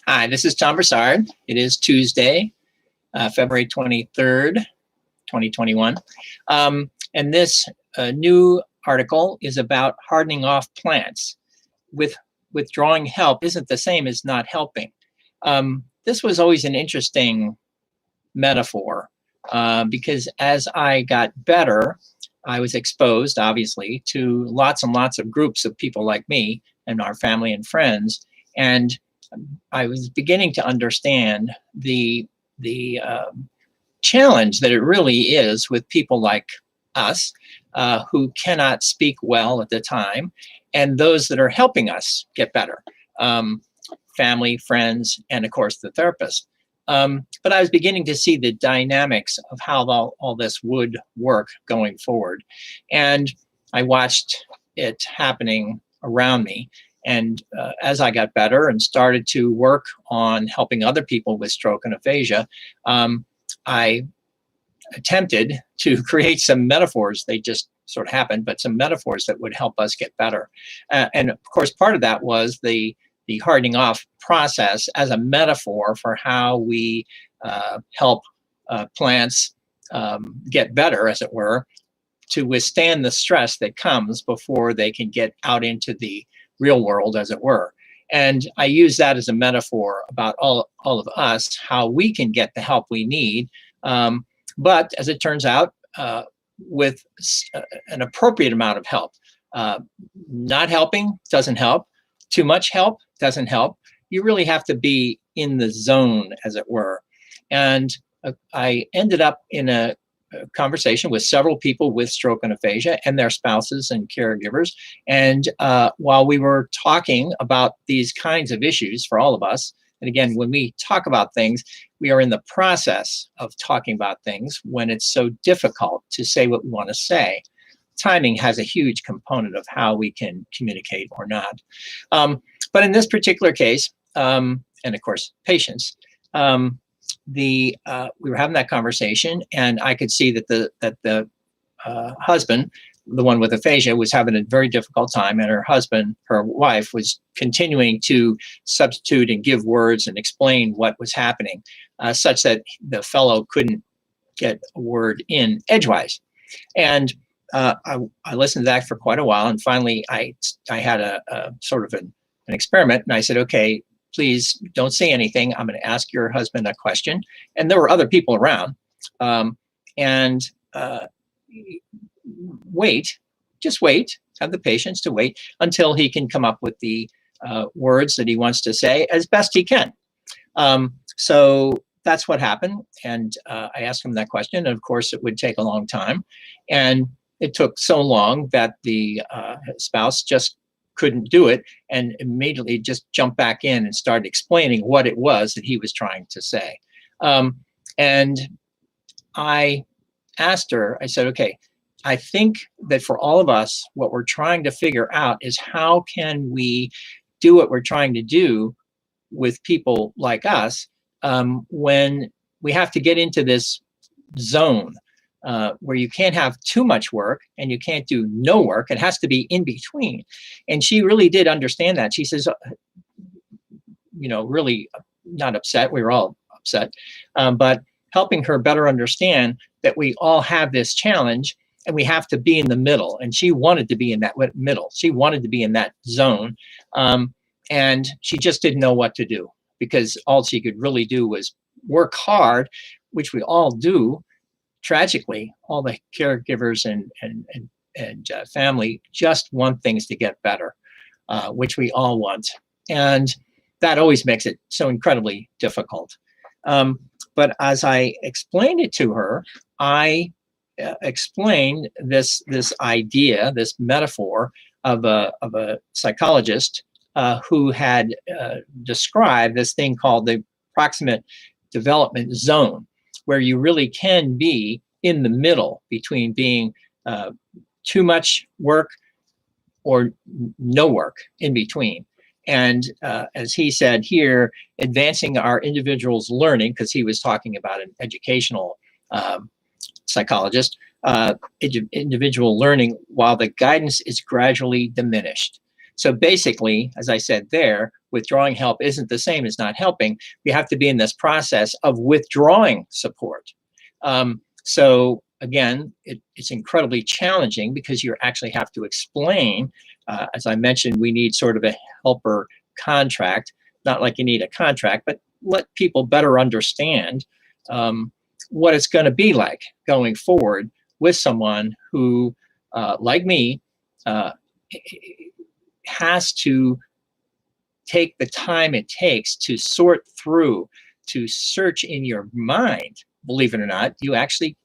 Hi, this is Tom Broussard. It is Tuesday, February 23rd, 2021. And this new article is about hardening off plants. Withdrawing help isn't the same as not helping. This was always an interesting metaphor because as I got better, I was exposed, obviously, to lots and lots of groups of people like me and our family and friends. And I was beginning to understand the challenge that it really is with people like us who cannot speak well at the time, and those that are helping us get better, family, friends, and of course the therapist. But I was beginning to see the dynamics of how all this would work going forward. And I watched it happening around me. And as I got better and started to work on helping other people with stroke and aphasia, I attempted to create some metaphors. They just sort of happened, but some metaphors that would help us get better. And of course, part of that was the hardening off process as a metaphor for how we help plants get better, as it were, to withstand the stress that comes before they can get out into the real world, as it were. And I use that as a metaphor about all of us, how we can get the help we need. But as it turns out, with an appropriate amount of help. Not helping doesn't help. Too much help doesn't help. You really have to be in the zone, as it were. And I ended up in a conversation with several people with stroke and aphasia and their spouses and caregivers. And while we were talking about these kinds of issues for all of us, and again, when we talk about things, we are in the process of talking about things when it's so difficult to say what we want to say. Timing has a huge component of how we can communicate or not. But in this particular case, and of course, patience, we were having that conversation, and I could see that the husband, the one with aphasia, was having a very difficult time, and her wife, was continuing to substitute and give words and explain what was happening, such that the fellow couldn't get a word in edgewise. And I listened to that for quite a while, and finally I had a sort of an experiment, and I said, okay, please don't say anything. I'm going to ask your husband a question. And there were other people around. Just wait, have the patience to wait until he can come up with the words that he wants to say as best he can. So that's what happened. And I asked him that question. And of course, it would take a long time. And it took so long that the spouse just couldn't do it and immediately just jumped back in and started explaining what it was that he was trying to say. And I asked her, I said, okay, I think that for all of us, what we're trying to figure out is how can we do what we're trying to do with people like us when we have to get into this zone where you can't have too much work and you can't do no work. It has to be in between. And she really did understand that. She says, really not upset. We were all upset, but helping her better understand that we all have this challenge and we have to be in the middle. And she wanted to be in that middle. She wanted to be in that zone. And she just didn't know what to do because all she could really do was work hard, which we all do. Tragically, all the caregivers and family just want things to get better, which we all want. And that always makes it so incredibly difficult. But as I explained it to her, I explained this idea, this metaphor of a psychologist who had described this thing called the approximate development zone, where you really can be in the middle between being too much work or no work in between. And as he said here, advancing our individual's learning, because he was talking about an educational psychologist, individual learning while the guidance is gradually diminished. So basically, as I said there, withdrawing help isn't the same as not helping. We have to be in this process of withdrawing support. So again, it's incredibly challenging because you actually have to explain. As I mentioned, we need sort of a helper contract, not like you need a contract, but let people better understand what it's going to be like going forward with someone who, like me, has to take the time it takes to sort through, to search in your mind. Believe it or not, you actually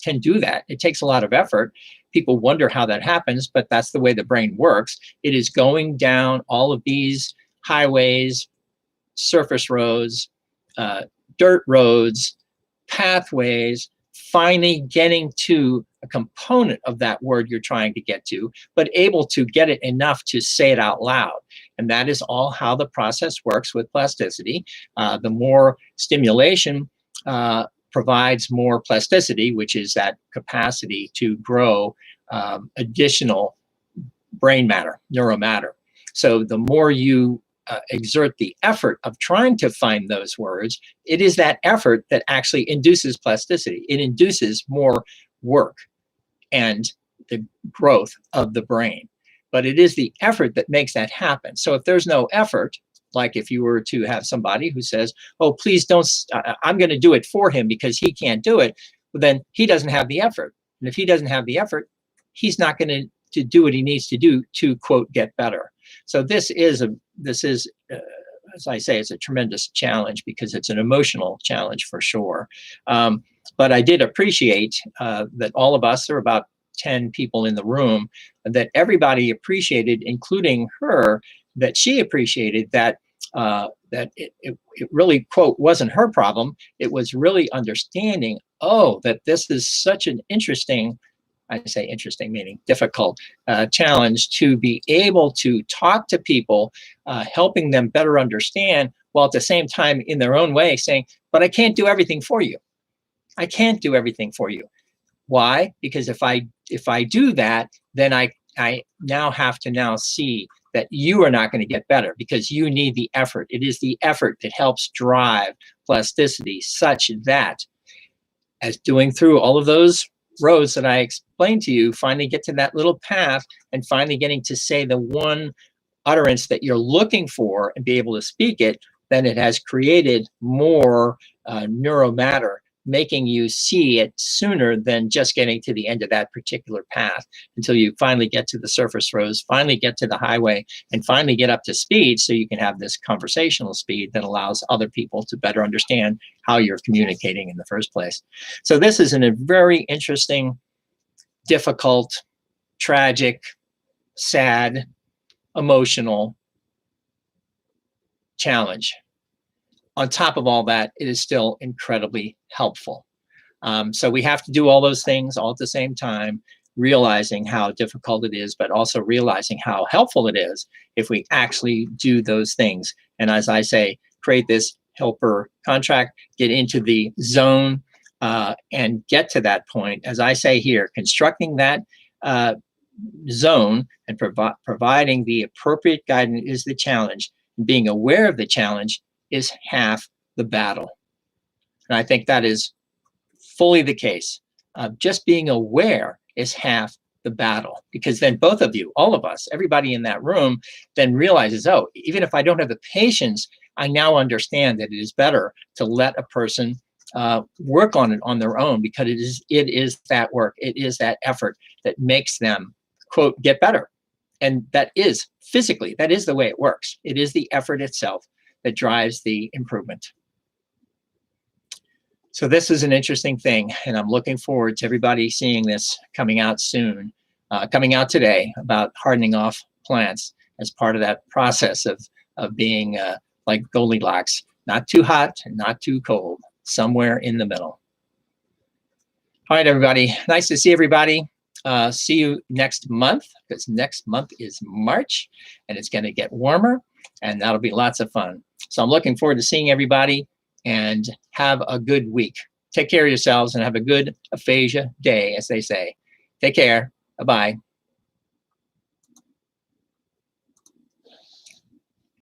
can do that. It takes a lot of effort. People wonder how that happens, but that's the way the brain works. It is going down all of these highways, surface roads, dirt roads, pathways, finally getting to a component of that word you're trying to get to, but able to get it enough to say it out loud. And that is all how the process works with plasticity. The more stimulation provides more plasticity, which is that capacity to grow additional brain matter, neuromatter. So the more you exert the effort of trying to find those words, it is that effort that actually induces plasticity. It induces more work and the growth of the brain. But it is the effort that makes that happen. So if there's no effort, like if you were to have somebody who says, oh, please don't, I'm going to do it for him because he can't do it, well, then he doesn't have the effort. And if he doesn't have the effort, he's not going to do what he needs to do to, quote, get better. So this is, as I say, it's a tremendous challenge because it's an emotional challenge for sure. But I did appreciate that all of us, there were about 10 people in the room, that everybody appreciated, including her, that she appreciated that that it really, quote, wasn't her problem. It was really understanding, oh, that this is such an interesting, I say interesting, meaning difficult challenge to be able to talk to people, helping them better understand, while at the same time in their own way saying, but I can't do everything for you. I can't do everything for you. Why? Because if I do that, then I now have to now see that you are not going to get better because you need the effort. It is the effort that helps drive plasticity, such that as doing through all of those roads that I explained to you, finally get to that little path and finally getting to say the one utterance that you're looking for and be able to speak it, then it has created more neuromatter, making you see it sooner than just getting to the end of that particular path until you finally get to the surface roads, finally get to the highway, and finally get up to speed so you can have this conversational speed that allows other people to better understand how you're communicating in the first place. So this is a very interesting, difficult, tragic, sad, emotional challenge. On top of all that, it is still incredibly helpful. So we have to do all those things all at the same time, realizing how difficult it is, but also realizing how helpful it is if we actually do those things. And as I say, create this helper contract, get into the zone, and get to that point. As I say here, constructing that zone and providing the appropriate guidance is the challenge. Being aware of the challenge is half the battle. And I think that is fully the case. Just being aware is half the battle, because then both of you, all of us, everybody in that room then realizes, oh, even if I don't have the patience, I now understand that it is better to let a person work on it on their own, because it is that work, it is that effort that makes them, quote, get better. And that is physically, that is the way it works. It is the effort itself that drives the improvement. So this is an interesting thing, and I'm looking forward to everybody seeing this coming out soon, coming out today, about hardening off plants as part of that process of being like Goldilocks, not too hot and not too cold, somewhere in the middle. All right, everybody, nice to see everybody. See you next month, because next month is March and it's going to get warmer, and that'll be lots of fun. So I'm looking forward to seeing everybody, and have a good week. Take care of yourselves and have a good aphasia day, as they say. Take care. Bye-bye.